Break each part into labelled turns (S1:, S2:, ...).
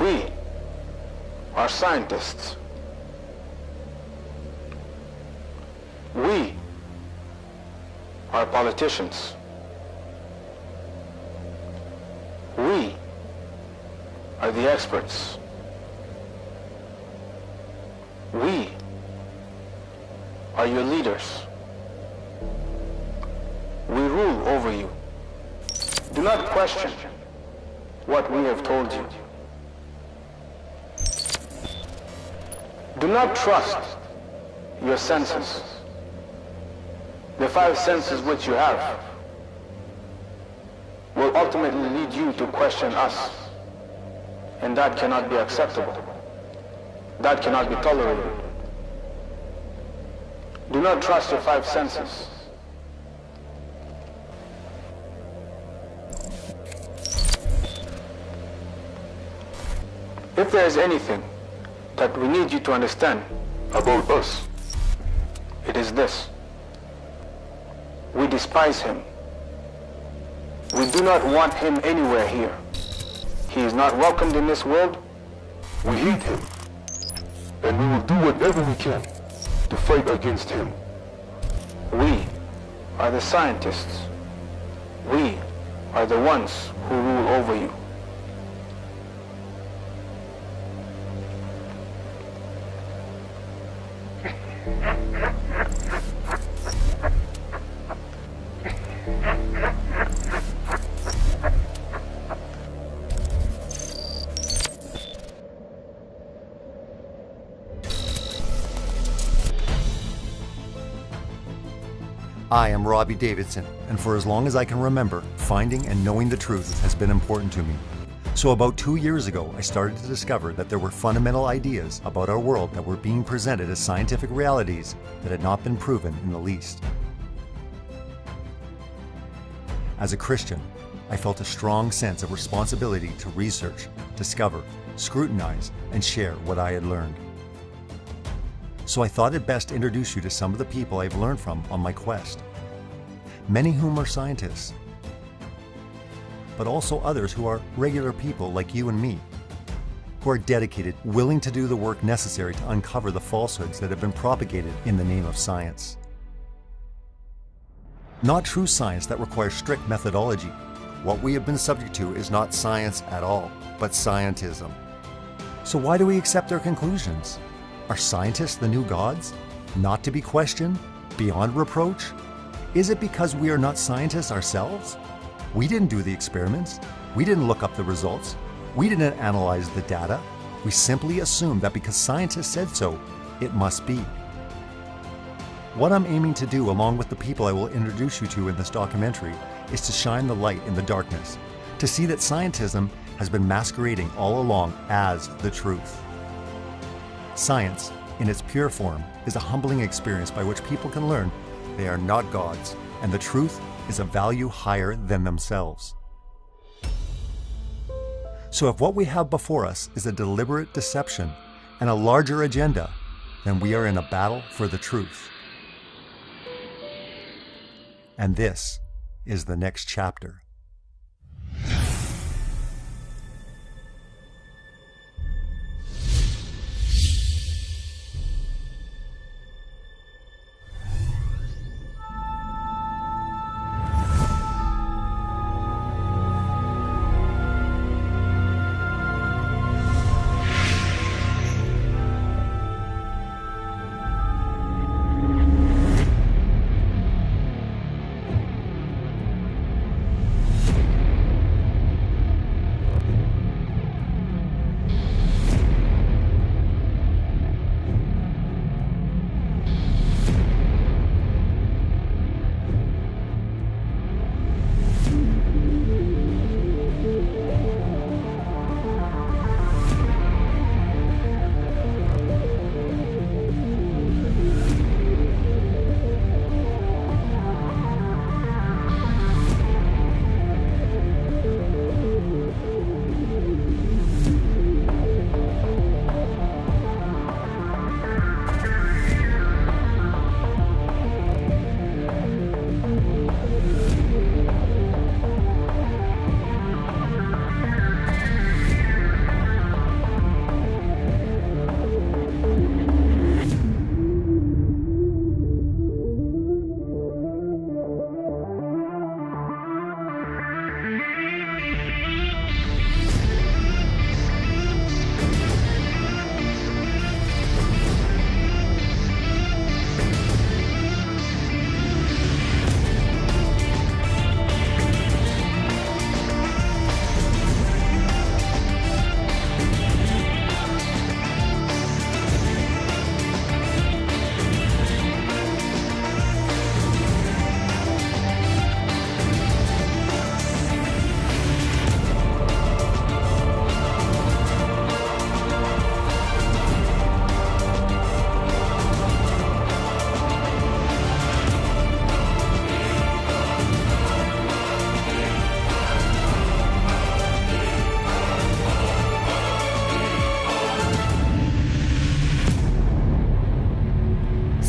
S1: We are scientists. We are politicians. We are the experts. We are your leaders. We rule over you. Do not question what we have told you. Do not trust your senses, the five senses which you have, will ultimately lead you to question us, and that cannot be acceptable. That cannot be tolerated. Do not trust your five senses. If there is anything that we need you to understand about us, it is this. We despise him. We do not want him anywhere here. He is not welcomed in this world.
S2: We hate him, and we will do whatever we can to fight against him.
S1: We are the scientists. We are the ones who rule over you.
S3: I am Robbie Davidson, and for as long as I can remember, finding and knowing the truth has been important to me. So about 2 years ago, I started to discover that there were fundamental ideas about our world that were being presented as scientific realities that had not been proven in the least. As a Christian, I felt a strong sense of responsibility to research, discover, scrutinize, and share what I had learned. So I thought it best to introduce you to some of the people I've learned from on my quest. Many whom are scientists, but also others who are regular people like you and me, who are dedicated, willing to do the work necessary to uncover the falsehoods that have been propagated in the name of science. Not true science that requires strict methodology. What we have been subject to is not science at all, but scientism. So why do we accept their conclusions? Are scientists the new gods? Not to be questioned? Beyond reproach? Is it because we are not scientists ourselves? We didn't do the experiments. We didn't look up the results. We didn't analyze the data. We simply assumed that because scientists said so, it must be. What I'm aiming to do, along with the people I will introduce you to in this documentary, is to shine the light in the darkness, to see that scientism has been masquerading all along as the truth. Science, in its pure form, is a humbling experience by which people can learn they are not gods, and the truth is a value higher than themselves. So if what we have before us is a deliberate deception and a larger agenda, then we are in a battle for the truth. And this is the next chapter.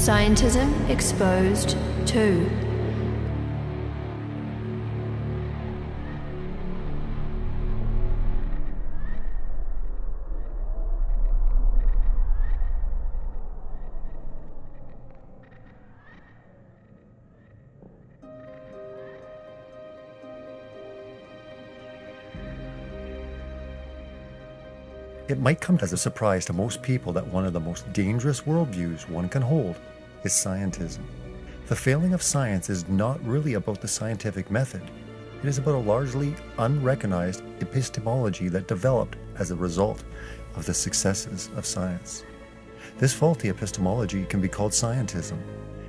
S4: Scientism Exposed 2.
S3: It might come as a surprise to most people that one of the most dangerous worldviews one can hold is scientism. The failing of science is not really about the scientific method. It is about a largely unrecognized epistemology that developed as a result of the successes of science. This faulty epistemology can be called scientism,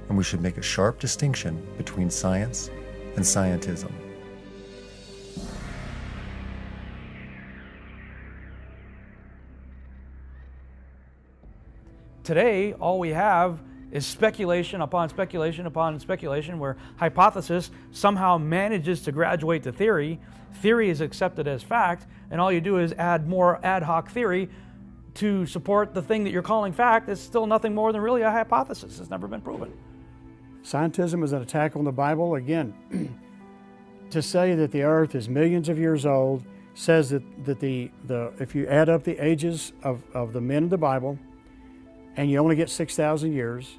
S3: and we should make a sharp distinction between science and scientism.
S5: Today, all we have is speculation upon speculation upon speculation, where hypothesis somehow manages to graduate to theory. Theory is accepted as fact, and all you do is add more ad hoc theory to support the thing that you're calling fact. It's still nothing more than really a hypothesis. It's never been proven.
S6: Scientism is an attack on the Bible. Again, to say that the earth is millions of years old says that if you add up the ages of the men of the Bible, and you only get 6,000 years,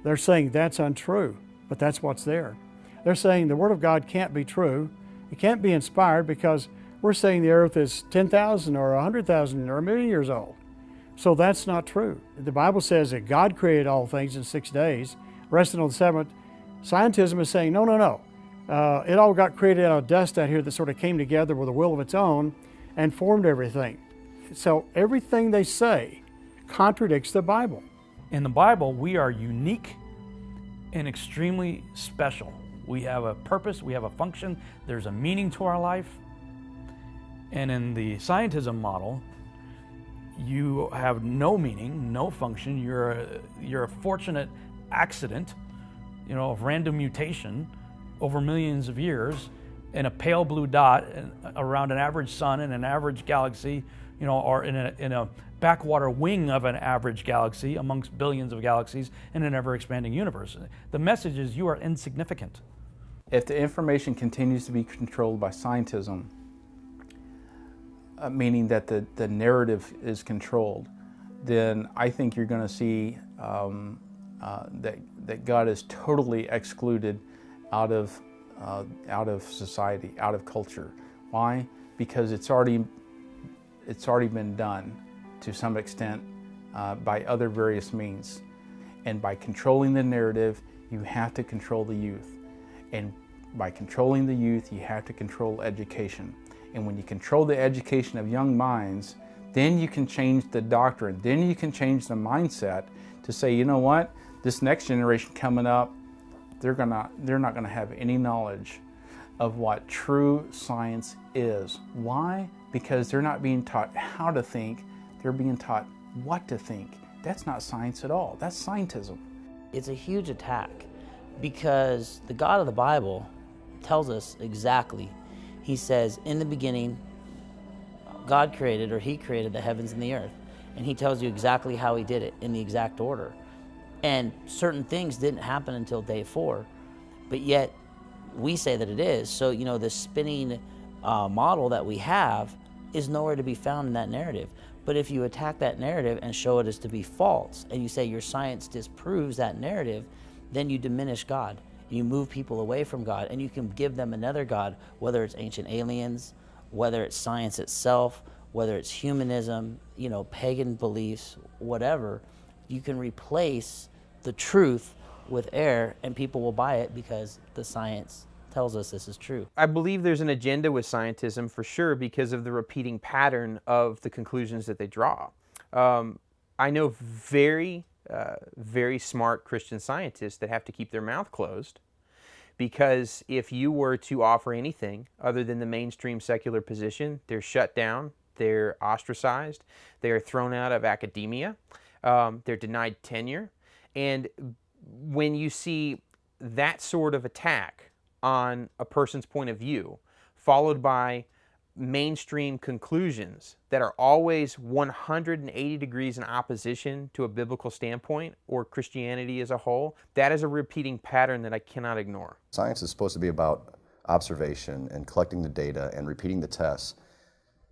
S6: they're saying that's untrue, but that's what's there. They're saying the Word of God can't be true. It can't be inspired because we're saying the earth is 10,000 or 100,000 or 1,000,000 years old. So that's not true. The Bible says that God created all things in 6 days, rested on the seventh. Scientism is saying, no. It all got created out of dust out here that sort of came together with a will of its own and formed everything. So everything they say contradicts the Bible.
S5: In the Bible, we are unique and extremely special. We have a purpose, we have a function, there's a meaning to our life. And in the scientism model, you have no meaning, no function. You're a fortunate accident, of random mutation over millions of years in a pale blue dot around an average sun in an average galaxy, or in a backwater wing of an average galaxy amongst billions of galaxies in an ever-expanding universe. The message is you are insignificant.
S7: If the information continues to be controlled by scientism, meaning that the narrative is controlled, then I think you're going to see that God is totally excluded out of society, out of culture. Why? Because it's already been done to some extent by other various means. And by controlling the narrative, you have to control the youth. And by controlling the youth, you have to control education. And when you control the education of young minds, then you can change the doctrine. Then you can change the mindset to say, you know what, this next generation coming up, they're not gonna have any knowledge of what true science is. Why? Because they're not being taught how to think, they're being taught what to think. That's not science at all, that's scientism.
S8: It's a huge attack because the God of the Bible tells us exactly. He says, in the beginning, God created, or He created the heavens and the earth. And He tells you exactly how He did it in the exact order. And certain things didn't happen until day 4, but yet we say that it is. So, the spinning model that we have is nowhere to be found in that narrative. But if you attack that narrative and show it as to be false, and you say your science disproves that narrative, then you diminish God. You move people away from God, and you can give them another God, whether it's ancient aliens, whether it's science itself, whether it's humanism, pagan beliefs, whatever. You can replace the truth with error, and people will buy it because the science tells us this is true.
S9: I believe there's an agenda with scientism for sure because of the repeating pattern of the conclusions that they draw. I know very smart Christian scientists that have to keep their mouth closed because if you were to offer anything other than the mainstream secular position, they're shut down, they're ostracized, they're thrown out of academia, they're denied tenure. And when you see that sort of attack on a person's point of view, followed by mainstream conclusions that are always 180 degrees in opposition to a biblical standpoint or Christianity as a whole, that is a repeating pattern that I cannot ignore.
S10: Science is supposed to be about observation and collecting the data and repeating the tests.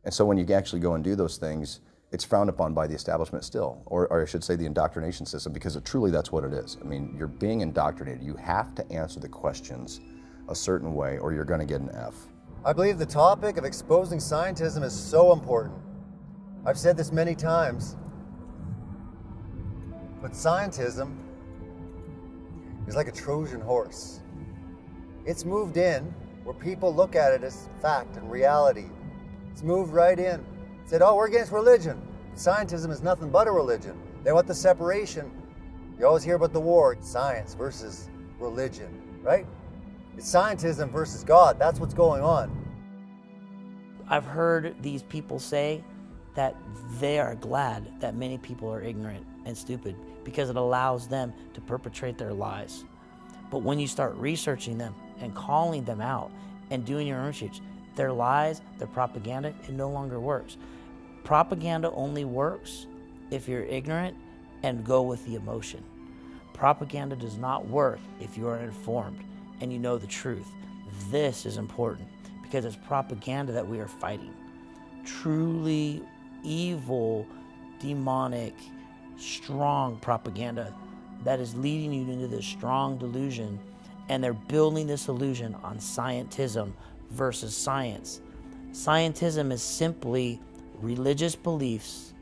S10: And so when you actually go and do those things, it's frowned upon by the establishment still, or I should say the indoctrination system, because truly that's what it is. I mean, you're being indoctrinated. You have to answer the questions a certain way or you're going to get an F.
S3: I believe the topic of exposing scientism is so important. I've said this many times, but scientism is like a Trojan horse. It's moved in where people look at it as fact and reality. It's moved right in. Said, oh, we're against religion. Scientism is nothing but a religion. They want the separation. You always hear about the war, science versus religion, right? It's scientism versus God. That's what's going on.
S8: I've heard these people say that they are glad that many people are ignorant and stupid because it allows them to perpetrate their lies. But when you start researching them and calling them out and doing your own research, their lies, their propaganda, it no longer works. Propaganda only works if you're ignorant and go with the emotion. Propaganda does not work if you are informed and you know the truth. This is important because it's propaganda that we are fighting. Truly evil, demonic, strong propaganda that is leading you into this strong delusion, and they're building this illusion on scientism versus science. Scientism is simply religious beliefs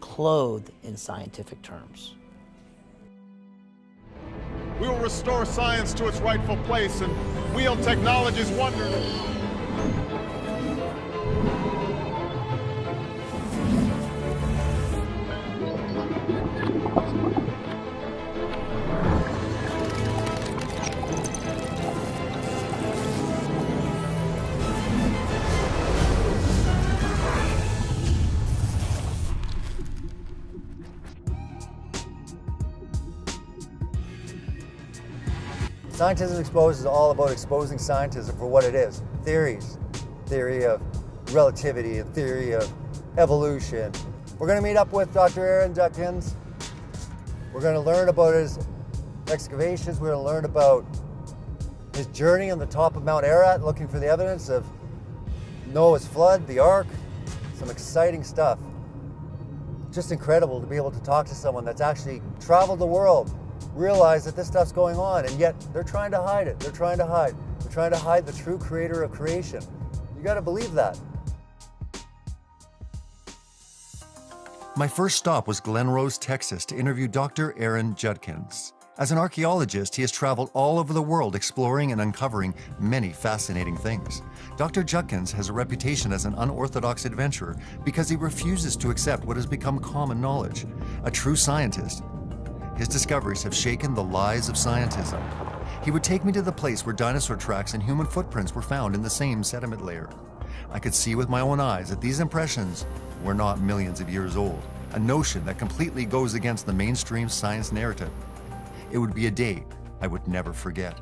S8: clothed in scientific terms.
S11: We will restore science to its rightful place and wield technology's wonders.
S3: Scientism Exposed is all about exposing scientism for what it is. Theories. Theory of relativity and theory of evolution. We're going to meet up with Dr. Aaron Judkins. We're going to learn about his excavations. We're going to learn about his journey on the top of Mount Ararat, looking for the evidence of Noah's flood, the Ark. Some exciting stuff. Just incredible to be able to talk to someone that's actually traveled the world, realize that this stuff's going on, and yet they're trying to hide it. They're trying to hide. They're trying to hide the true creator of creation. You got to believe that. My first stop was Glen Rose, Texas, to interview Dr. Aaron Judkins. As an archaeologist, he has traveled all over the world exploring and uncovering many fascinating things. Dr. Judkins has a reputation as an unorthodox adventurer because he refuses to accept what has become common knowledge. A true scientist. His discoveries have shaken the lies of scientism. He would take me to the place where dinosaur tracks and human footprints were found in the same sediment layer. I could see with my own eyes that these impressions were not millions of years old, a notion that completely goes against the mainstream science narrative. It would be a day I would never forget.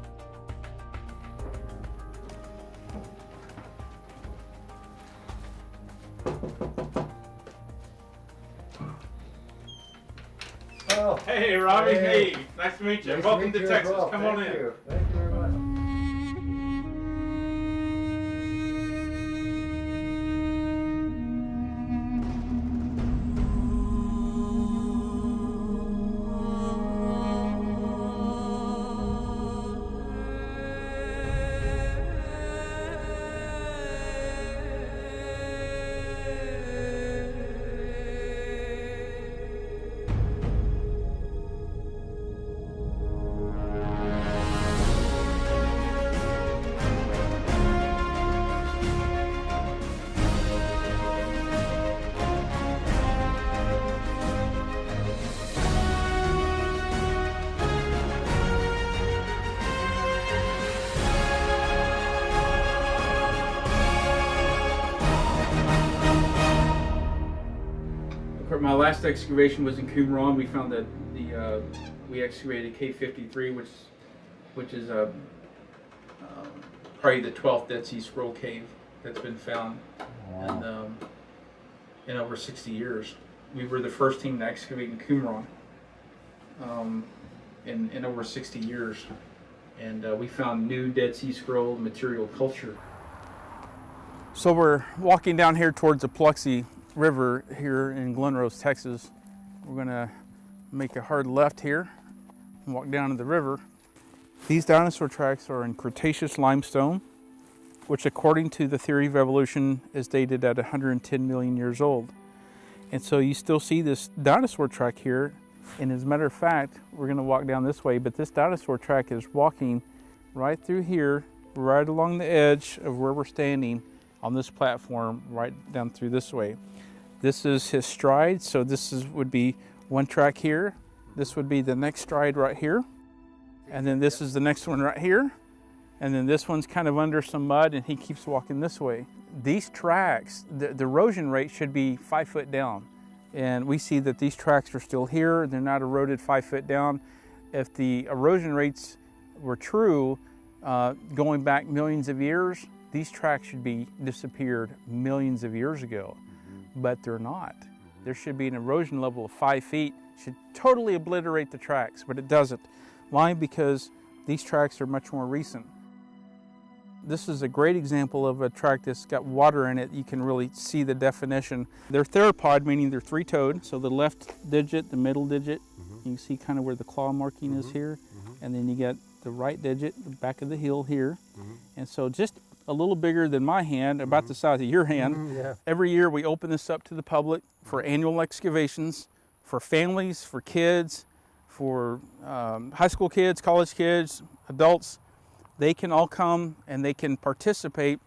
S12: Oh, hey, Robbie. Hey, nice to meet you.
S3: Nice
S12: Welcome
S3: to meet
S12: to
S3: you
S12: Texas.
S3: as well.
S12: Come on
S3: Thank
S12: in.
S3: you. Thank you very much.
S12: My last excavation was in Qumran. We found that we excavated K53, which is probably the 12th Dead Sea Scroll cave that's been found in over 60 years. We were the first team to excavate in Qumran in over 60 years. And we found new Dead Sea Scroll material culture.
S7: So we're walking down here towards the Paluxy River here in Glen Rose, Texas. We're gonna make a hard left here and walk down to the river. These dinosaur tracks are in Cretaceous limestone, which according to the theory of evolution is dated at 110 million years old. And so you still see this dinosaur track here. And as a matter of fact, we're gonna walk down this way, but this dinosaur track is walking right through here, right along the edge of where we're standing on this platform, right down through this way. This is his stride, so would be one track here. This would be the next stride right here. And then this is the next one right here. And then this one's kind of under some mud and he keeps walking this way. These tracks, the erosion rate should be 5 foot down. And we see that these tracks are still here. They're not eroded 5 foot down. If the erosion rates were true, going back millions of years, these tracks should be disappeared millions of years ago, but they're not. There should be an erosion level of 5 feet, should totally obliterate the tracks, but it doesn't. Why? Because these tracks are much more recent. This is a great example of a track that's got water in it. You can really see the definition. They're theropod, meaning they're three-toed. So the left digit, the middle digit, you can see kind of where the claw marking is here. And then you get the right digit, the back of the heel here. And so just a little bigger than my hand, about the size of your hand. Every year we open this up to the public for annual excavations, for families, for kids, for high school kids, college kids, adults. They can all come and they can participate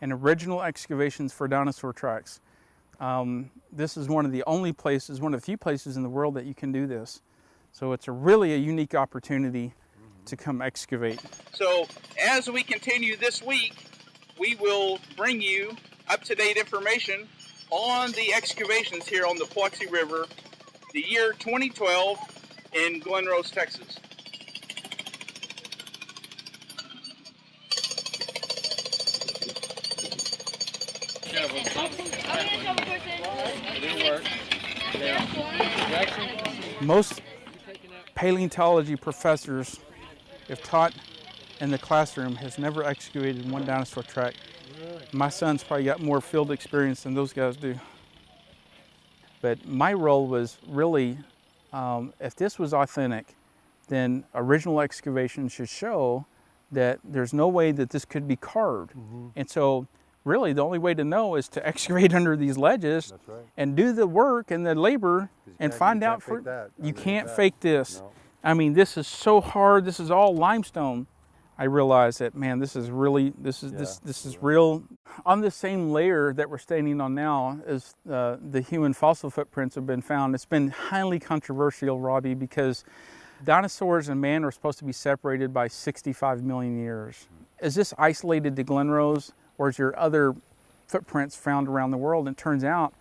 S7: in original excavations for dinosaur tracks. This is one of the only places, one of the few places in the world that you can do this. So it's really a unique opportunity to come excavate.
S13: So as we continue this week, we will bring you up-to-date information on the excavations here on the Paluxy River, the year 2012 in Glen Rose, Texas.
S7: Most paleontology professors, if taught in the classroom, has never excavated one dinosaur track. My son's probably got more field experience than those guys do. But my role was really, if this was authentic, then original excavation should show that there's no way that this could be carved. And so really the only way to know is to excavate under these ledges and do the work and the labor and find out. You can't fake this. No. I mean, this is so hard. This is all limestone. I realized that, man, this is really, this is real. On the same layer that we're standing on now as the human fossil footprints have been found. It's been highly controversial, Robbie, because dinosaurs and man are supposed to be separated by 65 million years. Is this isolated to Glen Rose, or is there other footprints found around the world? And it turns out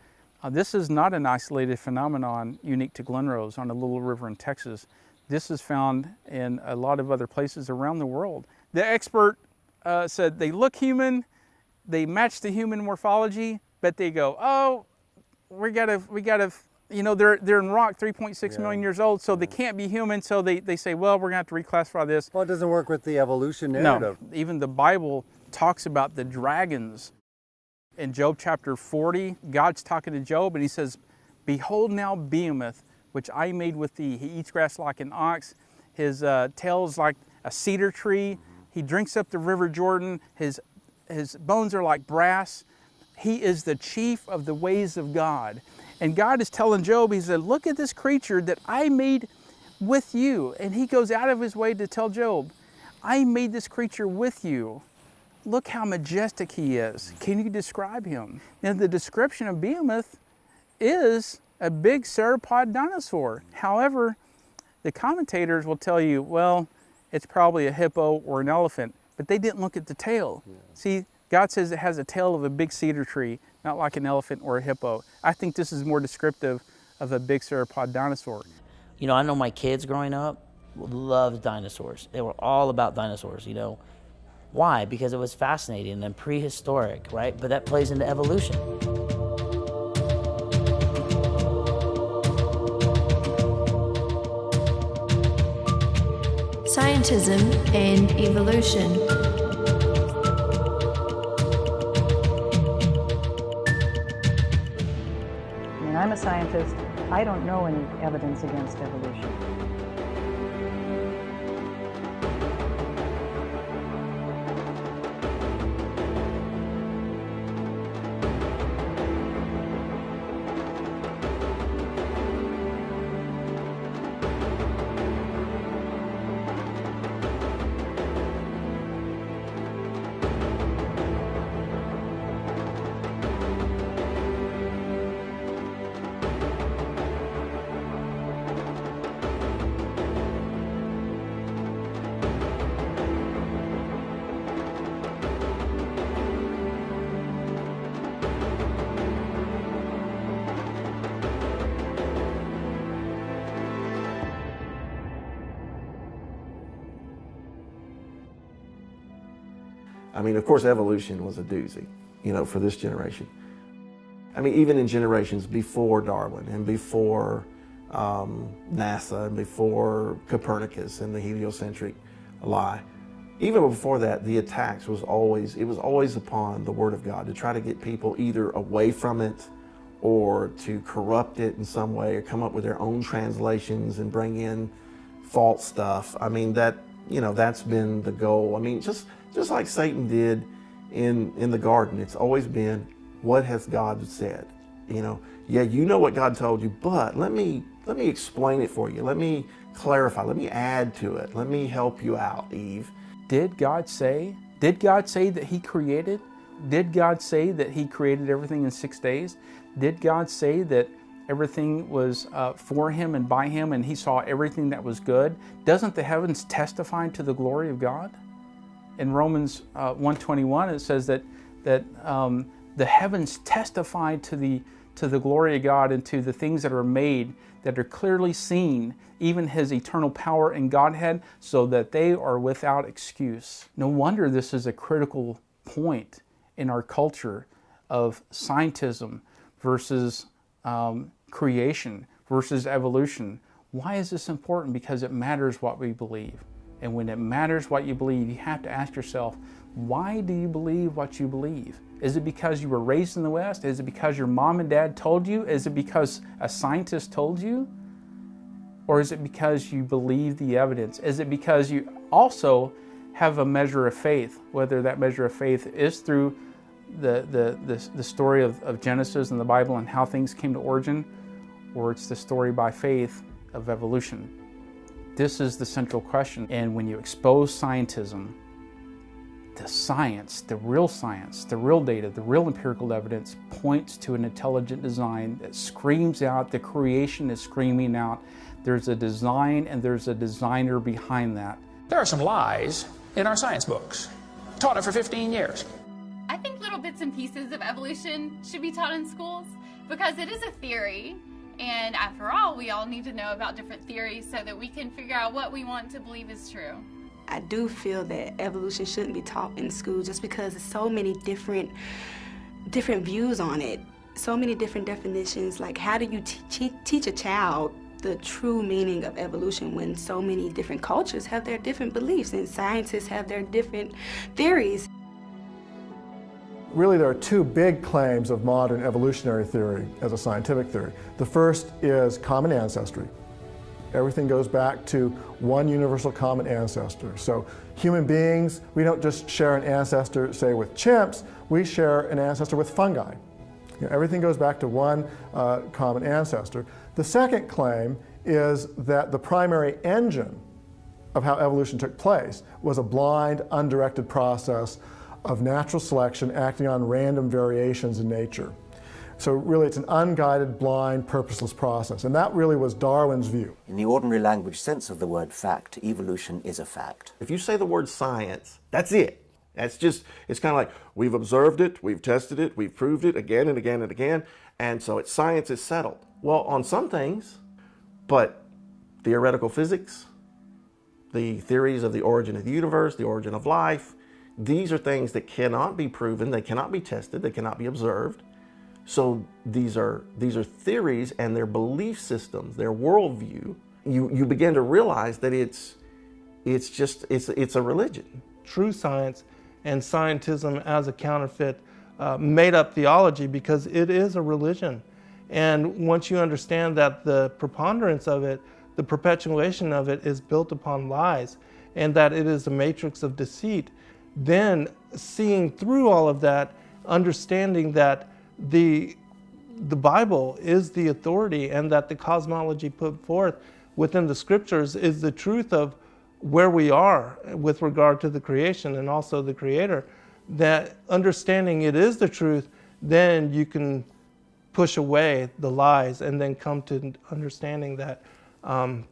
S7: this is not an isolated phenomenon unique to Glen Rose on a little river in Texas. This is found in a lot of other places around the world. The expert said they look human, they match the human morphology, but they go, oh, we gotta, you know, they're in rock 3.6 million years old, so they can't be human, so they say, well, we're gonna have to reclassify this.
S3: Well, it doesn't work with the evolution narrative.
S7: No, even the Bible talks about the dragons. In Job chapter 40, God's talking to Job and he says, behold now Behemoth, which I made with thee. He eats grass like an ox. His tail is like a cedar tree. He drinks up the river Jordan. His bones are like brass. He is the chief of the ways of God. And God is telling Job, he said, look at this creature that I made with you. And he goes out of his way to tell Job, I made this creature with you. Look how majestic he is. Can you describe him? Now the description of Behemoth is a big sauropod dinosaur. However, the commentators will tell you, well, it's probably a hippo or an elephant, but they didn't look at the tail. See, God says it has a tail of a big cedar tree, not like an elephant or a hippo. I think this is more descriptive of a big sauropod dinosaur.
S8: You know, I know my kids growing up loved dinosaurs. They were all about dinosaurs, you know. Why? Because it was fascinating and prehistoric, right? But that plays into evolution.
S4: Scientism and evolution.
S14: I mean, I'm a scientist. I don't know any evidence against evolution.
S15: I mean, of course, evolution was a doozy, you know, for this generation. I mean, even in generations before Darwin and before NASA and before Copernicus and the heliocentric lie, even before that, the attacks was always upon the Word of God to try to get people either away from it or to corrupt it in some way or come up with their own translations and bring in false stuff. I mean, that, you know, that's been the goal. I mean, just like Satan did in the garden, it's always been, what has God said? You know, yeah, you know what God told you, but let me explain it for you. Let me clarify. Let me add to it. Let me help you out, Eve.
S7: Did God say that He created? Did God say that He created everything in 6 days? Did God say that everything was for Him and by Him and He saw everything that was good? Doesn't the heavens testify to the glory of God? In Romans 1:21, it says that the heavens testify to the glory of God and to the things that are made that are clearly seen, even His eternal power and Godhead, so that they are without excuse. No wonder this is a critical point in our culture of scientism versus creation versus evolution. Why is this important? Because it matters what we believe. And when it matters what you believe, you have to ask yourself, why do you believe what you believe? Is it because you were raised in the West? Is it because your mom and dad told you? Is it because a scientist told you? Or is it because you believe the evidence? Is it because you also have a measure of faith, whether that measure of faith is through the story of Genesis and the Bible and how things came to origin, or it's the story by faith of evolution? This is the central question. And when you expose scientism, the science, the real data, the real empirical evidence points to an intelligent design that screams out, the creation is screaming out, there's a design and there's a designer behind that.
S16: There are some lies in our science books. Taught it for 15 years.
S17: I think little bits and pieces of evolution should be taught in schools because it is a theory. And after all, we all need to know about different theories so that we can figure out what we want to believe is true.
S18: I do feel that evolution shouldn't be taught in school just because there's so many different views on it, so many different definitions. Like, how do you teach a child the true meaning of evolution when so many different cultures have their different beliefs and scientists have their different theories?
S19: Really, there are two big claims of modern evolutionary theory as a scientific theory. The first is common ancestry. Everything goes back to one universal common ancestor. So human beings, we don't just share an ancestor, say, with chimps, we share an ancestor with fungi. You know, everything goes back to one common ancestor. The second claim is that the primary engine of how evolution took place was a blind, undirected process of natural selection acting on random variations in nature. So really it's an unguided, blind, purposeless process. And that really was Darwin's view.
S20: In the ordinary language sense of the word fact, evolution is a fact.
S15: If you say the word science, that's it. That's just, it's kind of like, we've observed it, we've tested it, we've proved it again and again and again, and so it's science is settled. Well, on some things, but theoretical physics, the theories of the origin of the universe, the origin of life, These are things that cannot be proven, they cannot be tested, they cannot be observed. So these are theories and their belief systems, their worldview. You begin to realize that it's a religion.
S21: True science and scientism as a counterfeit made up theology, because it is a religion. And once you understand that the preponderance of it, the perpetuation of it, is built upon lies, and that it is a matrix of deceit, then seeing through all of that, understanding that the Bible is the authority, and that the cosmology put forth within the scriptures is the truth of where we are with regard to the creation and also the Creator, that understanding it is the truth, then you can push away the lies and then come to understanding that, and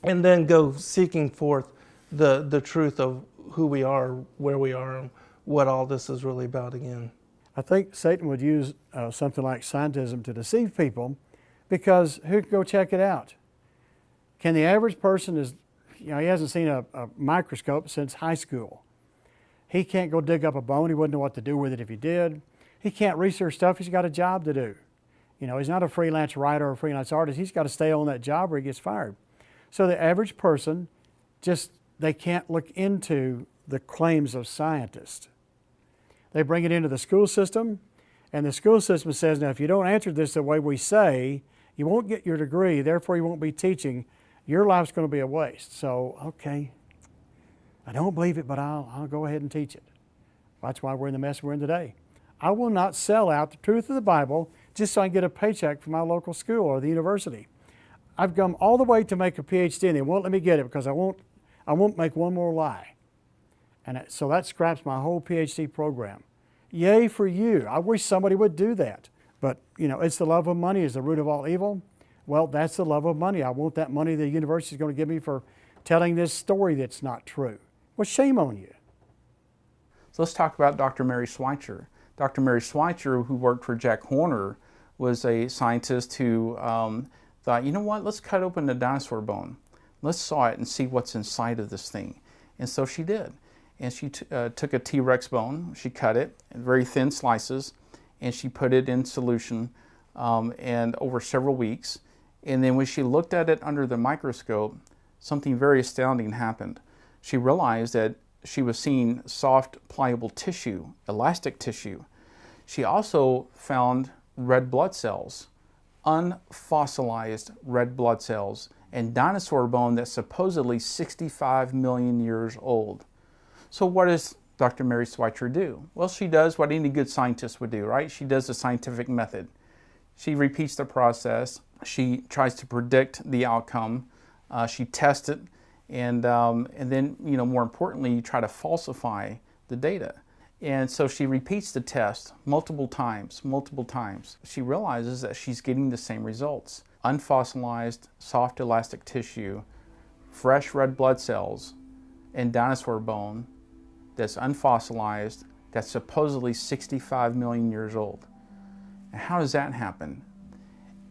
S21: then go seeking forth the truth of who we are, where we are, and what all this is really about again.
S6: I think Satan would use something like scientism to deceive people, because who can go check it out? Can the average person he hasn't seen a microscope since high school. He can't go dig up a bone. He wouldn't know what to do with it if he did. He can't research stuff. He's got a job to do. He's not a freelance writer or a freelance artist. He's got to stay on that job or he gets fired. So the average person, they can't look into the claims of scientists. They bring it into the school system, and the school system says, now, if you don't answer this the way we say, you won't get your degree, therefore you won't be teaching. Your life's going to be a waste. So, okay, I don't believe it, but I'll go ahead and teach it. That's why we're in the mess we're in today. I will not sell out the truth of the Bible just so I can get a paycheck from my local school or the university. I've come all the way to make a PhD, and they won't let me get it because I won't make one more lie. And so that scraps my whole PhD program. Yay for you. I wish somebody would do that. But, it's the love of money is the root of all evil. Well, that's the love of money. I want that money the university is going to give me for telling this story that's not true. Well, shame on you.
S7: So let's talk about Dr. Mary Schweitzer. Dr. Mary Schweitzer, who worked for Jack Horner, was a scientist who thought, you know what, let's cut open a dinosaur bone. Let's saw it and see what's inside of this thing. And so she did. And she took a T-Rex bone, she cut it in very thin slices, and she put it in solution and over several weeks. And then when she looked at it under the microscope, something very astounding happened. She realized that she was seeing soft, pliable tissue, elastic tissue. She also found red blood cells, unfossilized red blood cells, and dinosaur bone that's supposedly 65 million years old. So what does Dr. Mary Schweitzer do? Well, she does what any good scientist would do, right? She does the scientific method. She repeats the process. She tries to predict the outcome. She tests it, and then, more importantly, you try to falsify the data. And so she repeats the test multiple times. She realizes that she's getting the same results. Unfossilized, soft elastic tissue, fresh red blood cells, and dinosaur bone that's unfossilized, that's supposedly 65 million years old. And how does that happen?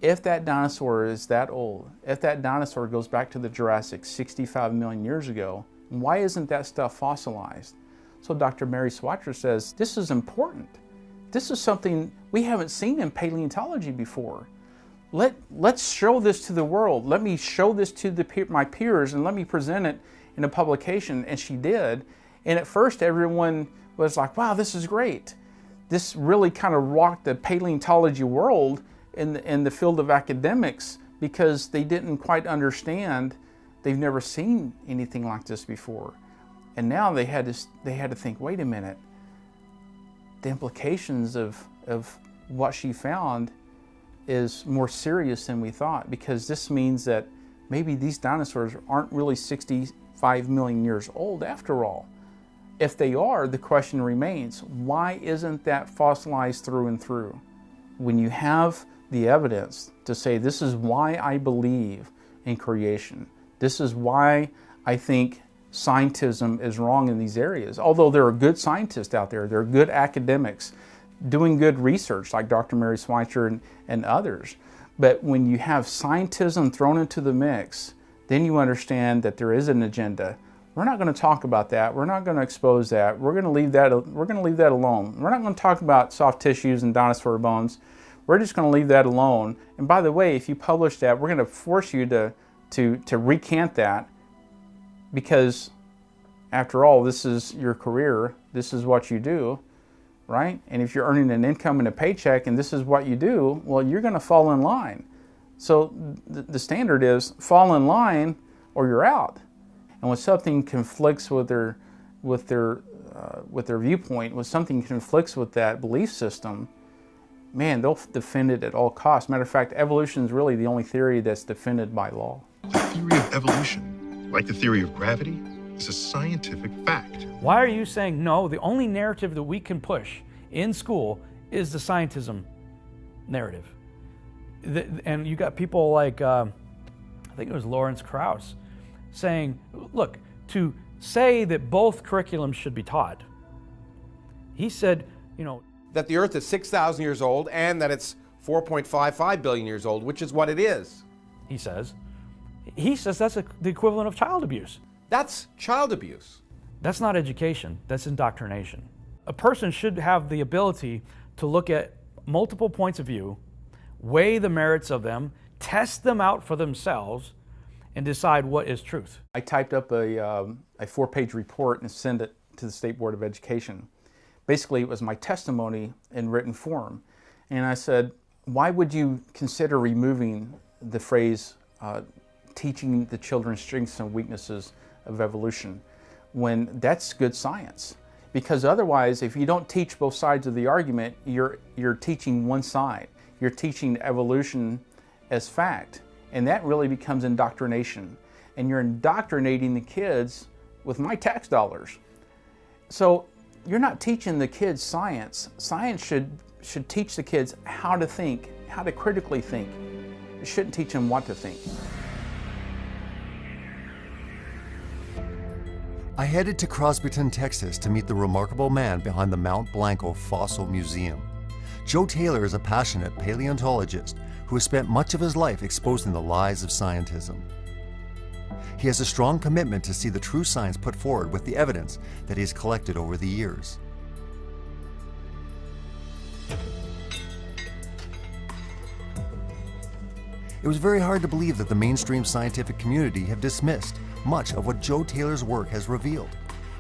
S7: If that dinosaur is that old, if that dinosaur goes back to the Jurassic 65 million years ago, why isn't that stuff fossilized? So Dr. Mary Schweitzer says, this is important. This is something we haven't seen in paleontology before. Let's show this to the world. Let me show this to my peers, and let me present it in a publication. And she did. And at first everyone was like, wow, this is great. This really kind of rocked the paleontology world in the field of academics, because they didn't quite understand. They've never seen anything like this before. And now they had to think, wait a minute, the implications of what she found is more serious than we thought, because this means that maybe these dinosaurs aren't really 65 million years old after all. If they are, the question remains, why isn't that fossilized through and through? When you have the evidence to say, this is why I believe in creation, this is why I think scientism is wrong in these areas. Although there are good scientists out there, there are good academics doing good research like Dr. Mary Schweitzer and others. But when you have scientism thrown into the mix, then you understand that there is an agenda We're not going to talk about that. We're not going to expose that. We're going to leave that alone. We're not going to talk about soft tissues and dinosaur bones. We're just going to leave that alone. And by the way, if you publish that, we're going to force you to recant that, because after all, this is your career. This is what you do, right? And if you're earning an income and a paycheck and this is what you do, well, you're going to fall in line. So the standard is fall in line or you're out. And when something conflicts with their viewpoint, when something conflicts with that belief system, man, they'll defend it at all costs. Matter of fact, evolution is really the only theory that's defended by law.
S2: The theory of evolution, like the theory of gravity, is a scientific fact.
S5: Why are you saying no? The only narrative that we can push in school is the scientism narrative. And you got people like, I think it was Lawrence Krauss, saying, look, to say that both curriculums should be taught, he said, you know,
S22: that the Earth is 6,000 years old and that it's 4.55 billion years old, which is what it is.
S5: He says that's the equivalent of child abuse.
S22: That's child abuse.
S5: That's not education, that's indoctrination. A person should have the ability to look at multiple points of view, weigh the merits of them, test them out for themselves, and decide what is truth.
S7: I typed up a 4-page report and sent it to the State Board of Education. Basically, it was my testimony in written form. And I said, why would you consider removing the phrase teaching the children strengths and weaknesses of evolution when that's good science? Because otherwise, if you don't teach both sides of the argument, you're teaching one side. You're teaching evolution as fact. And that really becomes indoctrination. And you're indoctrinating the kids with my tax dollars. So you're not teaching the kids science. Science should teach the kids how to think, how to critically think. It shouldn't teach them what to think.
S3: I headed to Crosbyton, Texas to meet the remarkable man behind the Mount Blanco Fossil Museum. Joe Taylor is a passionate paleontologist who has spent much of his life exposing the lies of scientism. He has a strong commitment to see the true science put forward with the evidence that he has collected over the years. It was very hard to believe that the mainstream scientific community have dismissed much of what Joe Taylor's work has revealed.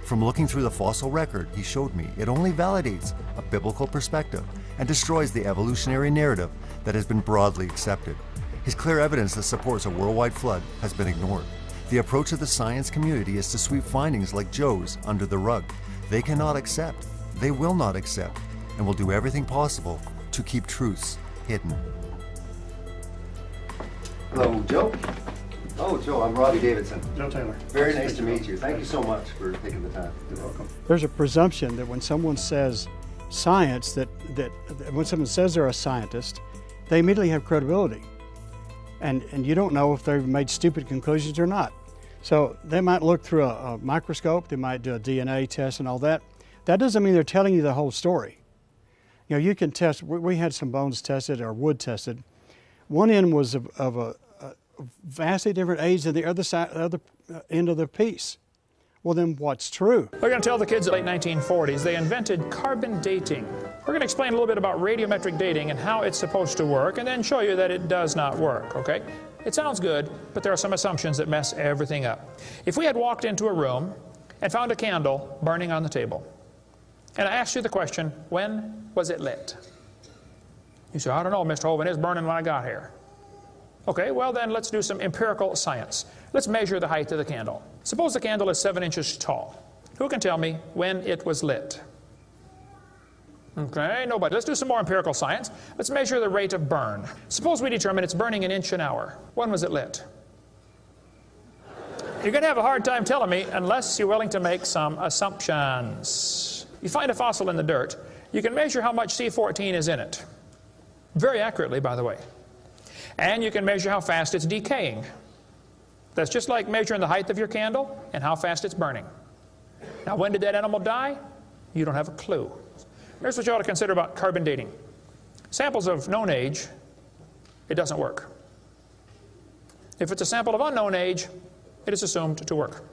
S3: From looking through the fossil record he showed me, it only validates a biblical perspective and destroys the evolutionary narrative that has been broadly accepted. His clear evidence that supports a worldwide flood has been ignored. The approach of the science community is to sweep findings like Joe's under the rug. They cannot accept, they will not accept, and will do everything possible to keep truths hidden.
S10: Hello, Joe. Oh, Joe, I'm Robbie Davidson.
S6: Joe Taylor.
S10: Very nice to meet you. Thank you so much for taking the time. You're welcome.
S6: There's a presumption that when someone says science, that when someone says they're a scientist, they immediately have credibility. And you don't know if they've made stupid conclusions or not. So they might look through a microscope, they might do a DNA test and all that. That doesn't mean they're telling you the whole story. You know, you can test, we had some bones tested or wood tested. One end was of a vastly different age than the other side, the other end of the piece. Well, then what's true?
S16: We're going to tell the kids in the late 1940s they invented carbon dating. We're going to explain a little bit about radiometric dating and how it's supposed to work, and then show you that it does not work, okay? It sounds good, but there are some assumptions that mess everything up. If we had walked into a room and found a candle burning on the table, and I asked you the question, when was it lit? You say, I don't know, Mr. Hovind, it's burning when I got here. Okay, well then let's do some empirical science. Let's measure the height of the candle. Suppose the candle is 7 inches tall. Who can tell me when it was lit? Okay, nobody. Let's do some more empirical science. Let's measure the rate of burn. Suppose we determine it's burning 1 inch an hour. When was it lit? You're going to have a hard time telling me unless you're willing to make some assumptions. You find a fossil in the dirt, you can measure how much C14 is in it. Very accurately, by the way. And you can measure how fast it's decaying. That's just like measuring the height of your candle and how fast it's burning. Now, when did that animal die? You don't have a clue. Here's what you ought to consider about carbon dating. Samples of known age, it doesn't work. If it's a sample of unknown age, it is assumed to work.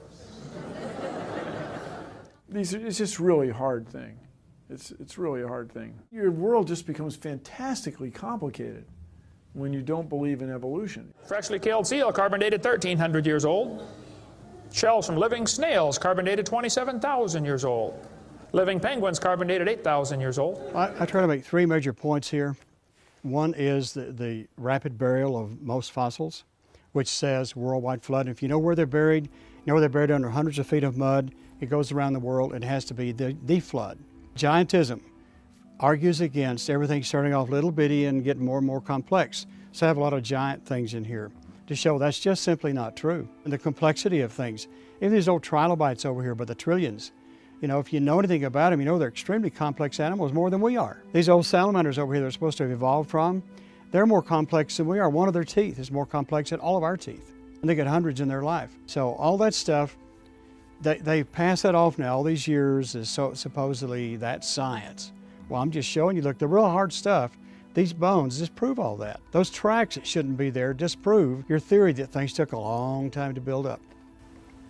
S1: It's just really a hard thing. It's really a hard thing. Your world just becomes fantastically complicated when you don't believe in evolution.
S16: Freshly killed seal, carbon dated 1,300 years old. Shells from living snails, carbon dated 27,000 years old. Living penguins, carbon dated 8,000 years old.
S6: I try to make three major points here. One is the rapid burial of most fossils, which says worldwide flood. If you know where they're buried, you know where they're buried under hundreds of feet of mud, it goes around the world, it has to be the flood. Giantism argues against everything starting off little bitty and getting more and more complex. So I have a lot of giant things in here to show that's just simply not true. And the complexity of things. Even these old trilobites over here, but the trillions, you know, if you know anything about them, you know they're extremely complex animals, more than we are. These old salamanders over here they're supposed to have evolved from, they're more complex than we are. One of their teeth is more complex than all of our teeth. And they get hundreds in their life. So all that stuff, they pass that off now all these years as supposedly that's science. Well, I'm just showing you, look, the real hard stuff, these bones disprove all that. Those tracks that shouldn't be there disprove your theory that things took a long time to build up.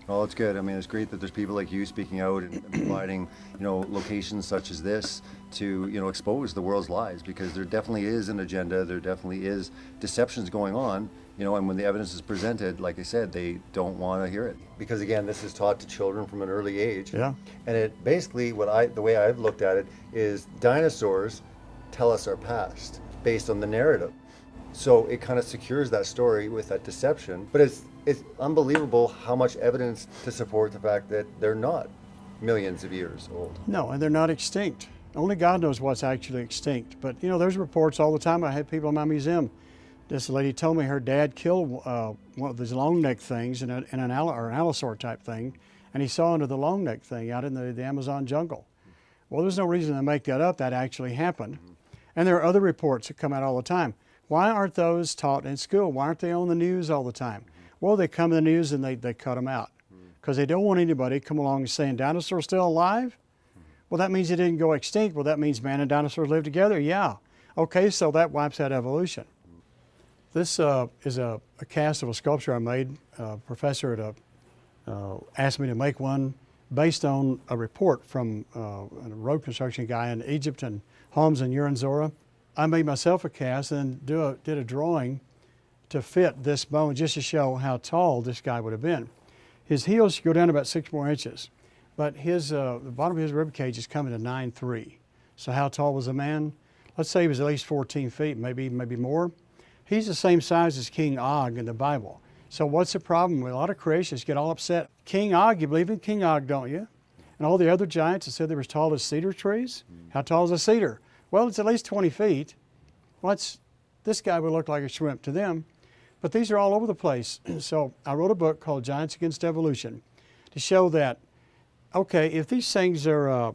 S3: Well, it's good. I mean, it's great that there's people like you speaking out and providing, you know, locations such as this to, you know, expose the world's lies, because there definitely is an agenda, there definitely is deceptions going on, you know, and when the evidence is presented, like I said, they don't want to hear it. Because again, this is taught to children from an early age.
S6: Yeah.
S3: And it basically, the way I've looked at it is dinosaurs tell us our past based on the narrative. So it kind of secures that story with that deception, but it's unbelievable how much evidence to support the fact that they're not millions of years old.
S6: No, and they're not extinct. Only God knows what's actually extinct. But, you know, there's reports all the time. I had people in my museum. This lady told me her dad killed one of these long neck things in an allosaur type thing, and he saw into the long neck thing out in the Amazon jungle. Well, there's no reason to make that up. That actually happened. And there are other reports that come out all the time. Why aren't those taught in school? Why aren't they on the news all the time? Well, they come in the news and they cut them out because they don't want anybody to come along and saying dinosaurs still alive. Well, that means it didn't go extinct. Well, that means man and dinosaurs live together. Yeah. Okay, so that wipes out evolution. This is a cast of a sculpture I made. A professor asked me to make one based on a report from a road construction guy in Egypt and Homs and Uranzora. I made myself a cast and did a drawing to fit this bone just to show how tall this guy would have been. His heels go down about 6 more inches, but the bottom of his rib cage is coming to 9'3". So how tall was the man? Let's say he was at least 14 feet, maybe more. He's the same size as King Og in the Bible. So what's the problem? A lot of creationists get all upset. King Og, you believe in King Og, don't you? And all the other giants that said they were as tall as cedar trees? How tall is a cedar? Well, it's at least 20 feet. This guy would look like a shrimp to them. But these are all over the place. So I wrote a book called Giants Against Evolution to show that, okay, if these things are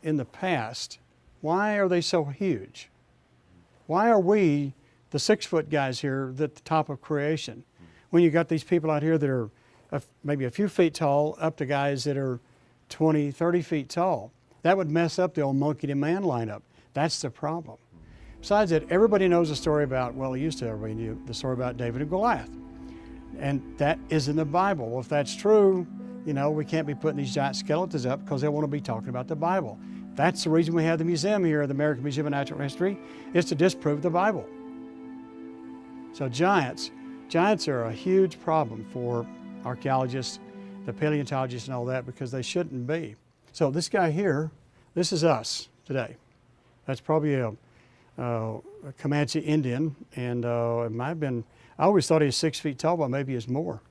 S6: in the past, why are they so huge? Why are we, the 6-foot guys here, at the top of creation? When you got these people out here that are maybe a few feet tall up to guys that are 20, 30 feet tall. That would mess up the old monkey to man lineup. That's the problem. Besides that, everybody knows the story about, well, everybody knew the story about David and Goliath. And that is in the Bible. Well, if that's true, you know, we can't be putting these giant skeletons up because they want to be talking about the Bible. That's the reason we have the museum here, the American Museum of Natural History, is to disprove the Bible. So giants are a huge problem for archaeologists, the paleontologists and all that, because they shouldn't be. So this guy here, this is us today. That's probably a Comanche Indian, and it might have been, I always thought he was 6 feet tall, but maybe he's more.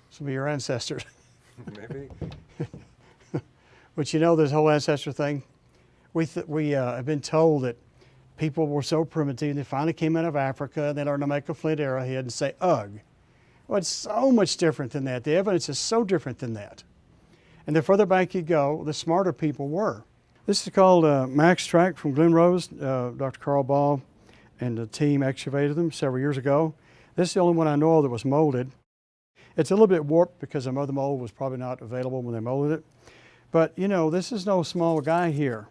S6: Some of your ancestors.
S3: Maybe.
S6: But you know this whole ancestor thing? We have been told that people were so primitive, they finally came out of Africa, and they learned to make a flint arrowhead and say, ugh. Well, it's so much different than that. The evidence is so different than that. And the further back you go, the smarter people were. This is called Max Track from Glen Rose. Dr. Carl Ball and the team excavated them several years ago. This is the only one I know of that was molded. It's a little bit warped because some other mold was probably not available when they molded it. But, you know, this is no small guy here.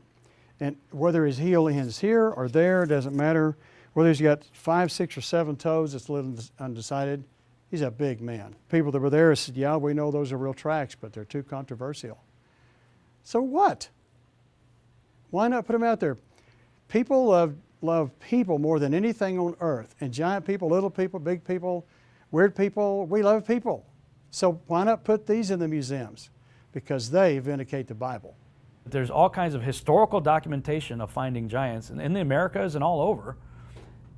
S6: And whether his heel ends here or there, doesn't matter. Whether he's got 5, 6, or 7 toes, it's a little undecided. He's a big man. People that were there said, yeah, we know those are real tracks, but they're too controversial. So what? Why not put them out there? People love people more than anything on earth. And giant people, little people, big people, weird people, we love people. So why not put these in the museums? Because they vindicate the Bible.
S5: There's all kinds of historical documentation of finding giants in the Americas and all over.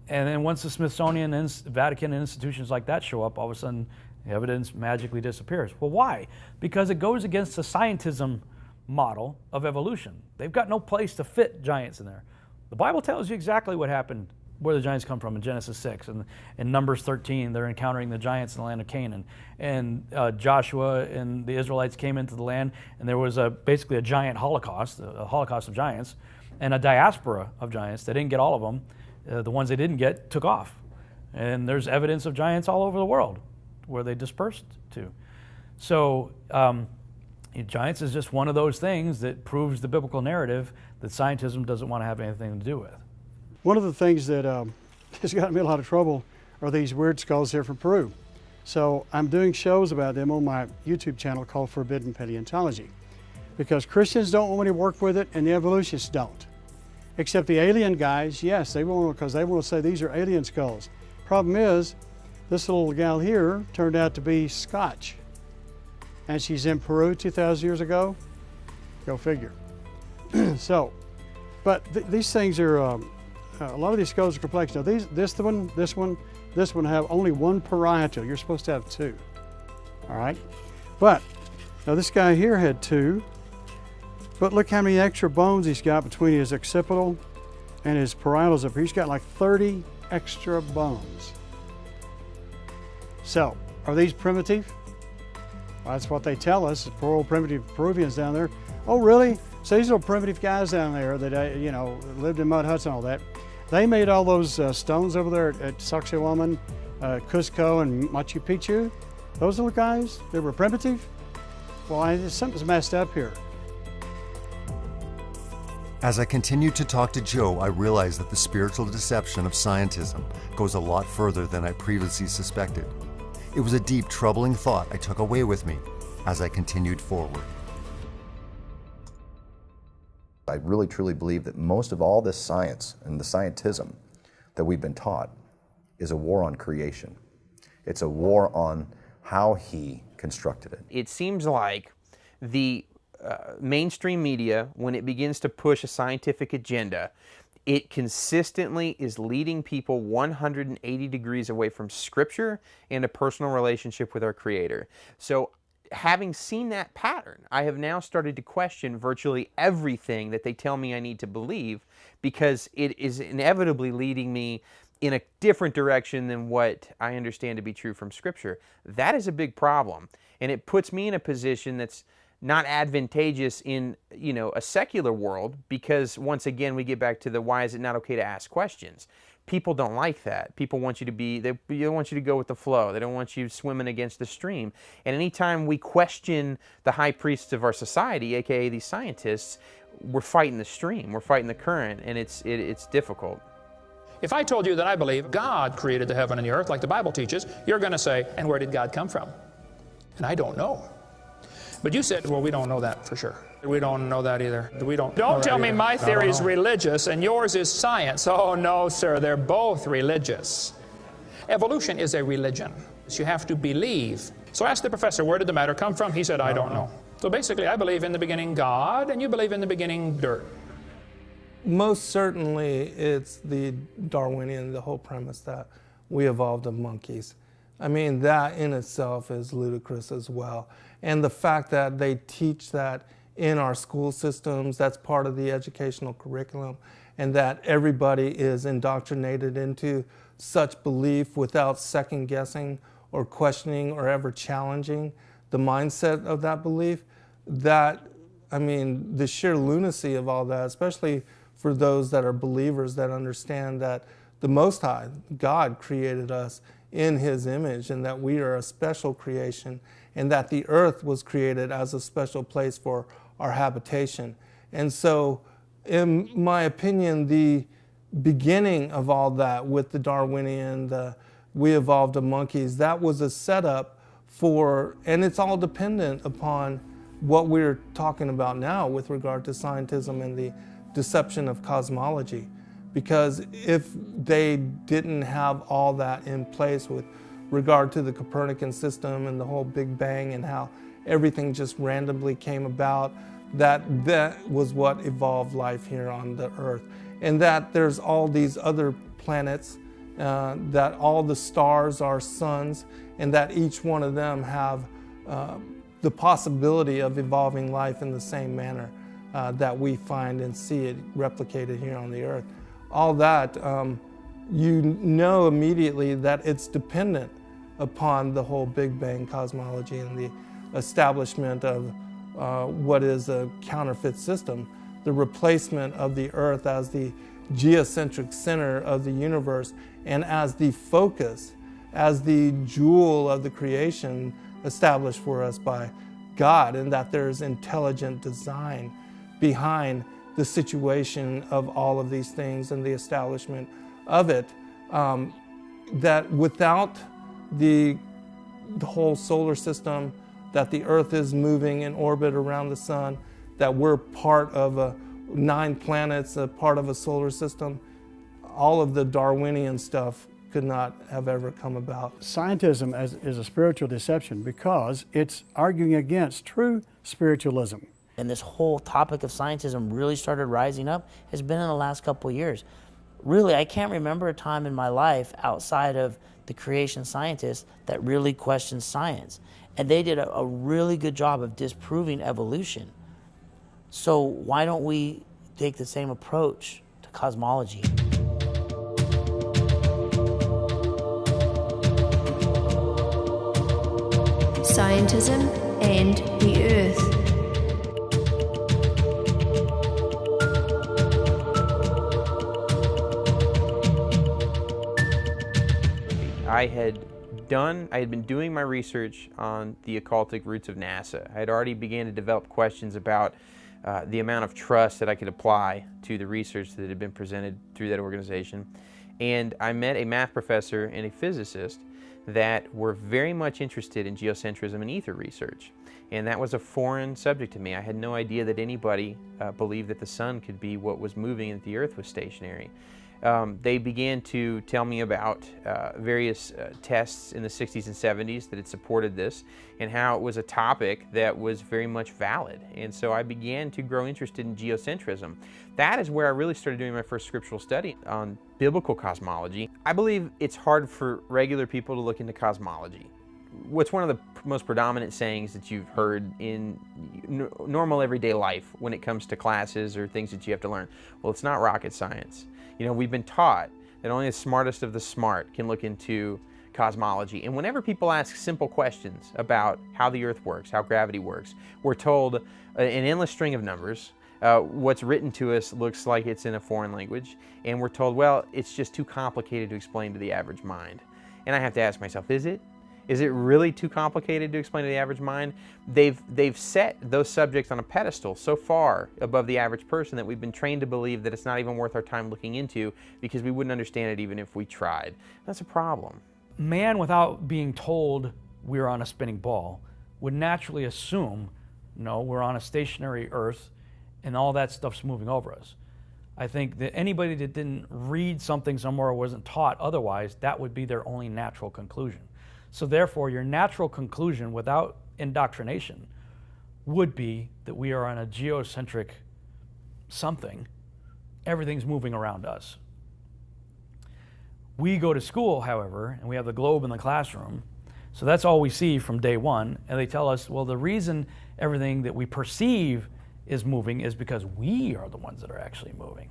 S5: And then once the Smithsonian and Vatican institutions like that show up, all of a sudden evidence magically disappears. Well, why? Because it goes against the scientism model of evolution. They've got no place to fit giants in there. The Bible tells you exactly what happened, where the giants come from in Genesis 6. And in Numbers 13, they're encountering the giants in the land of Canaan. And Joshua and the Israelites came into the land, and there was basically a giant holocaust, a holocaust of giants, and a diaspora of giants. They didn't get all of them. The ones they didn't get took off. And there's evidence of giants all over the world where they dispersed to. So giants is just one of those things that proves the biblical narrative that scientism doesn't want to have anything to do with.
S6: One of the things that has gotten me in a lot of trouble are these weird skulls here from Peru. So I'm doing shows about them on my YouTube channel called Forbidden Paleontology, because Christians don't want me to work with it and the evolutionists don't. Except the alien guys, yes, they want, because they want to say these are alien skulls. Problem is, this little gal here turned out to be Scotch. And she's in Peru 2,000 years ago. Go figure. So, but these things are, a lot of these skulls are complex. Now this one have only one parietal. You're supposed to have two, all right? But, now this guy here had two, but look how many extra bones he's got between his occipital and his parietals up here. He's got like 30 extra bones. So, are these primitive? Well, that's what they tell us, the poor old primitive Peruvians down there. Oh, really? So these little primitive guys down there that, you know, lived in mud huts and all that, they made all those stones over there at Sacsayhuaman, Cusco, and Machu Picchu. Those little guys, they were primitive? Well, something's messed up here.
S3: As I continued to talk to Joe, I realized that the spiritual deception of scientism goes a lot further than I previously suspected. It was a deep, troubling thought I took away with me as I continued forward.
S10: I really truly believe that most of all this science and the scientism that we've been taught is a war on creation. It's a war on how he constructed it.
S22: It seems like the mainstream media, when it begins to push a scientific agenda, it consistently is leading people 180 degrees away from Scripture and a personal relationship with our Creator. So having seen that pattern, I have now started to question virtually everything that they tell me I need to believe, because it is inevitably leading me in a different direction than what I understand to be true from Scripture. That is a big problem, and it puts me in a position that's not advantageous in, you know, a secular world, because once again we get back to the why is it not okay to ask questions. People don't like that. People want you to be, they want you to go with the flow. They don't want you swimming against the stream. And anytime we question the high priests of our society, aka these scientists, we're fighting the stream, we're fighting the current, and it's difficult.
S16: If I told you that I believe God created the heaven and the earth like the Bible teaches, you're going to say, and where did God come from? And I don't know. But you said, well, we don't know that for sure. We don't know that either. Don't tell me my theory is religious and yours is science. Oh, no, sir, they're both religious. Evolution is a religion. You have to believe. So ask the professor, where did the matter come from? He said, I don't know. So basically, I believe in the beginning God, and you believe in the beginning dirt.
S21: Most certainly, it's the Darwinian, the whole premise that we evolved of monkeys. I mean, that in itself is ludicrous as well. And the fact that they teach that in our school systems, that's part of the educational curriculum, and that everybody is indoctrinated into such belief without second guessing or questioning or ever challenging the mindset of that belief, that, I mean, the sheer lunacy of all that, especially for those that are believers that understand that the Most High, God, created us in His image, and that we are a special creation, and that the earth was created as a special place for our habitation. And so, in my opinion, the beginning of all that with the Darwinian, we evolved of monkeys, that was a setup for, and it's all dependent upon what we're talking about now with regard to scientism and the deception of cosmology. Because if they didn't have all that in place with regard to the Copernican system and the whole Big Bang and how everything just randomly came about, that was what evolved life here on the Earth. And that there's all these other planets, that all the stars are suns, and that each one of them have the possibility of evolving life in the same manner that we find and see it replicated here on the Earth. All that, you know immediately that it's dependent upon the whole Big Bang cosmology and the establishment of what is a counterfeit system, the replacement of the Earth as the geocentric center of the universe and as the focus, as the jewel of the creation established for us by God, and that there's intelligent design behind the situation of all of these things and the establishment of it, that without the whole solar system, that the Earth is moving in orbit around the sun, that we're part of 9 planets, a part of a solar system, all of the Darwinian stuff could not have ever come about.
S6: Scientism is a spiritual deception because it's arguing against true spiritualism.
S8: And this whole topic of scientism really started rising up has been in the last couple of years. Really, I can't remember a time in my life outside of the creation scientists that really questioned science. And they did a really good job of disproving evolution. So why don't we take the same approach to cosmology?
S4: Scientism and the Earth.
S22: I had been doing my research on the occultic roots of NASA. I had already began to develop questions about the amount of trust that I could apply to the research that had been presented through that organization. And I met a math professor and a physicist that were very much interested in geocentrism and ether research. And that was a foreign subject to me. I had no idea that anybody believed that the sun could be what was moving and that the Earth was stationary. They began to tell me about various tests in the 60s and 70s that had supported this and how it was a topic that was very much valid. And so I began to grow interested in geocentrism. That is where I really started doing my first scriptural study on biblical cosmology. I believe it's hard for regular people to look into cosmology. What's one of the most predominant sayings that you've heard in normal everyday life when it comes to classes or things that you have to learn? Well, it's not rocket science. You know, we've been taught that only the smartest of the smart can look into cosmology. And whenever people ask simple questions about how the Earth works, how gravity works, we're told an endless string of numbers. What's written to us looks like it's in a foreign language. And we're told, well, it's just too complicated to explain to the average mind. And I have to ask myself, is it? Is it really too complicated to explain to the average mind? They've set those subjects on a pedestal so far above the average person that we've been trained to believe that it's not even worth our time looking into because we wouldn't understand it even if we tried. That's a problem.
S5: Man, without being told we're on a spinning ball, would naturally assume, no, we're on a stationary Earth and all that stuff's moving over us. I think that anybody that didn't read something somewhere or wasn't taught otherwise, that would be their only natural conclusion. So therefore, your natural conclusion without indoctrination would be that we are on a geocentric something. Everything's moving around us. We go to school, however, and we have the globe in the classroom, so that's all we see from day one, and they tell us, well, the reason everything that we perceive is moving is because we are the ones that are actually moving.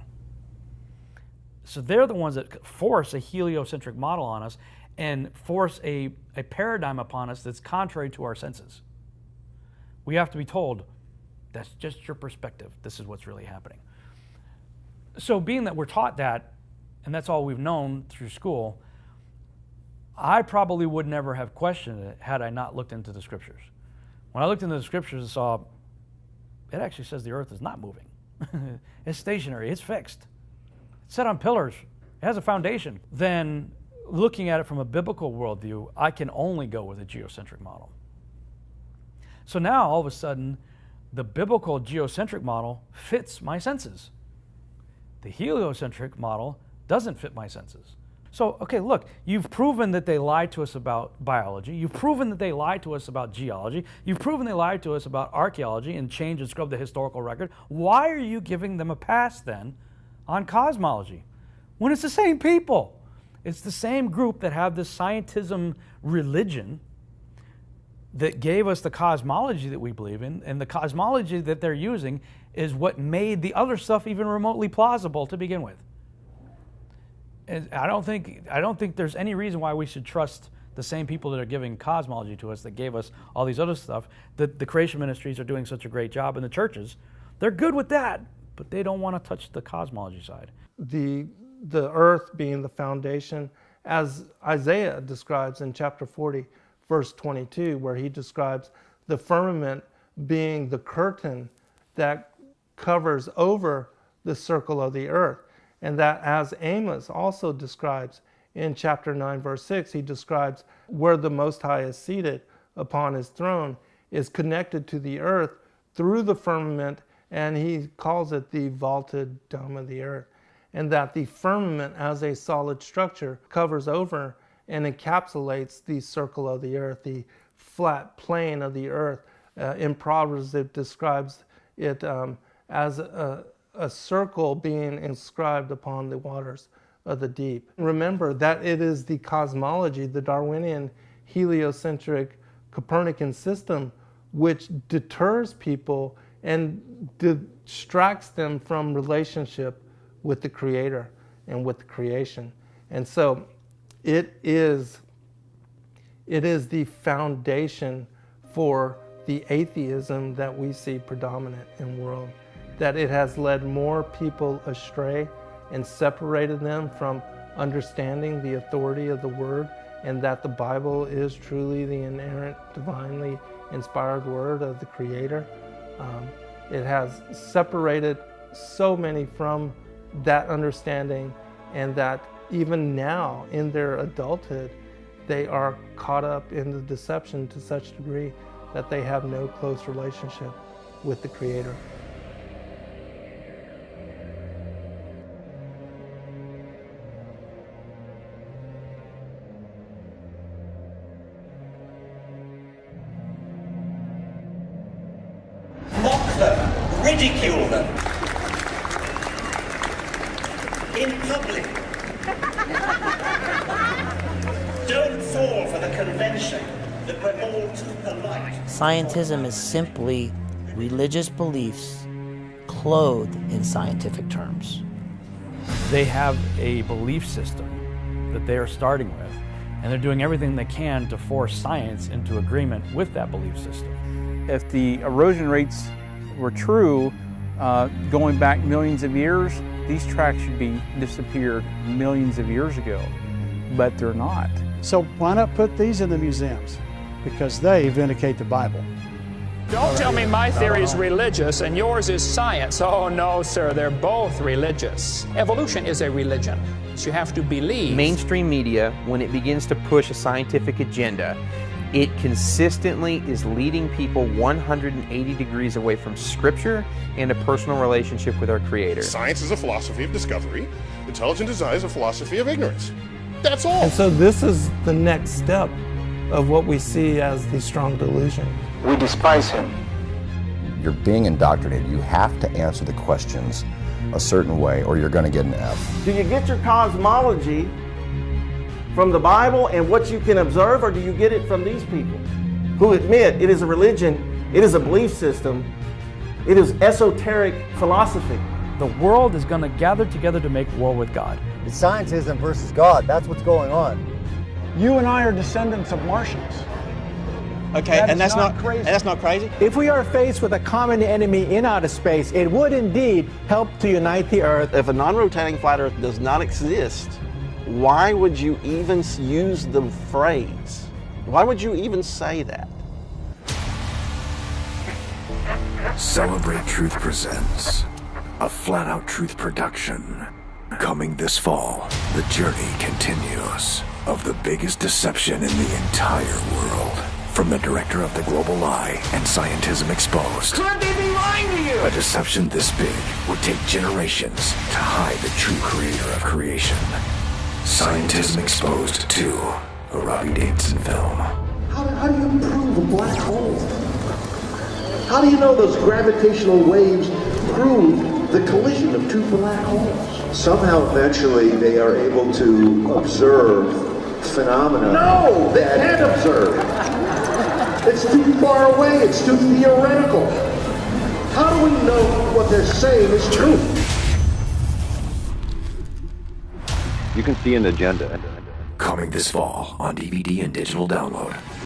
S5: So they're the ones that force a heliocentric model on us and force a paradigm upon us that's contrary to our senses. We have to be told, that's just your perspective. This is what's really happening. So being that we're taught that, and that's all we've known through school, I probably would never have questioned it had I not looked into the scriptures. When I looked into the scriptures and saw, it actually says the earth is not moving. It's stationary, it's fixed. It's set on pillars, it has a foundation. Then looking at it from a biblical worldview, I can only go with a geocentric model. So now, all of a sudden, The biblical geocentric model fits my senses. The heliocentric model doesn't fit my senses. So, okay, look, you've proven that they lied to us about biology. You've proven that they lied to us about geology. You've proven they lied to us about archaeology and changed and scrubbed the historical record. Why are you giving them a pass then on cosmology when it's the same people? It's the same group that have this scientism religion that gave us the cosmology that we believe in, and the cosmology that they're using is what made the other stuff even remotely plausible to begin with. And I don't think there's any reason why we should trust the same people that are giving cosmology to us that gave us all these other stuff. The creation ministries are doing such a great job, and the churches, they're good with that, but they don't want to touch the cosmology side.
S21: The earth being the foundation, as Isaiah describes in chapter 40, verse 22, where he describes the firmament being the curtain that covers over the circle of the earth. And that, as Amos also describes in chapter 9, verse 6, he describes where the Most High is seated upon his throne is connected to the earth through the firmament, and he calls it the vaulted dome of the earth. And that the firmament as a solid structure covers over and encapsulates the circle of the earth, the flat plane of the earth. In Proverbs, it describes it as a circle being inscribed upon the waters of the deep. Remember that it is the cosmology, the Darwinian heliocentric Copernican system, which deters people and distracts them from relationship with the Creator and with the creation. And so it is the foundation for the atheism that we see predominant in the world. That it has led more people astray and separated them from understanding the authority of the Word, and that the Bible is truly the inerrant, divinely inspired Word of the Creator. It has separated so many from that understanding, and that even now in their adulthood, they are caught up in the deception to such a degree that they have no close relationship with the Creator.
S9: Ridicule them in public. Don't fall for the convention that we're all too polite.
S8: Scientism is simply religious beliefs clothed in scientific terms.
S5: They have a belief system that they are starting with, and they're doing everything they can to force science into agreement with that belief system.
S12: If the erosion rates were true, going back millions of years, these tracks should be disappeared millions of years ago, but they're not.
S6: So why not put these in the museums? Because they vindicate the Bible.
S16: Don't tell me my theory is religious and yours is science. Oh no, sir, they're both religious. Evolution is a religion, so you have to believe.
S22: Mainstream media, when it begins to push a scientific agenda, it consistently is leading people 180 degrees away from Scripture and a personal relationship with our Creator.
S2: Science is a philosophy of discovery. Intelligent design is a philosophy of ignorance. That's all.
S21: And so this is the next step of what we see as the strong delusion.
S10: We despise him. You're being indoctrinated. You have to answer the questions a certain way or you're going to get an F.
S15: Do you get your cosmology from the Bible and what you can observe, or do you get it from these people who admit it is a religion, it is a belief system, it is esoteric philosophy?
S5: The world is going to gather together to make war with God.
S3: It's scientism versus God. That's what's going on.
S6: You and I are descendants of Martians.
S11: Okay, and that's not crazy. And that's not crazy?
S23: If we are faced with a common enemy in outer space, it would indeed help to unite the Earth.
S11: If a non-rotating flat Earth does not exist, why would you even use the phrase? Why would you even say that?
S24: Celebrate Truth presents a flat-out truth production. Coming this fall, the journey continues of the biggest deception in the entire world. From the director of The Global Lie and Scientism Exposed.
S9: Could they be lying to you?
S24: A deception this big would take generations to hide the true creator of creation. Scientism Exposed 2, a Robbie Davidson film.
S13: How do you prove a black hole? How do you know those gravitational waves prove the collision of two black holes? Somehow, eventually, they are able to observe phenomena. No, they can't observe. It's too far away. It's too theoretical. How do we know what they're saying is true?
S24: You can see an agenda. Coming this fall on DVD and digital download.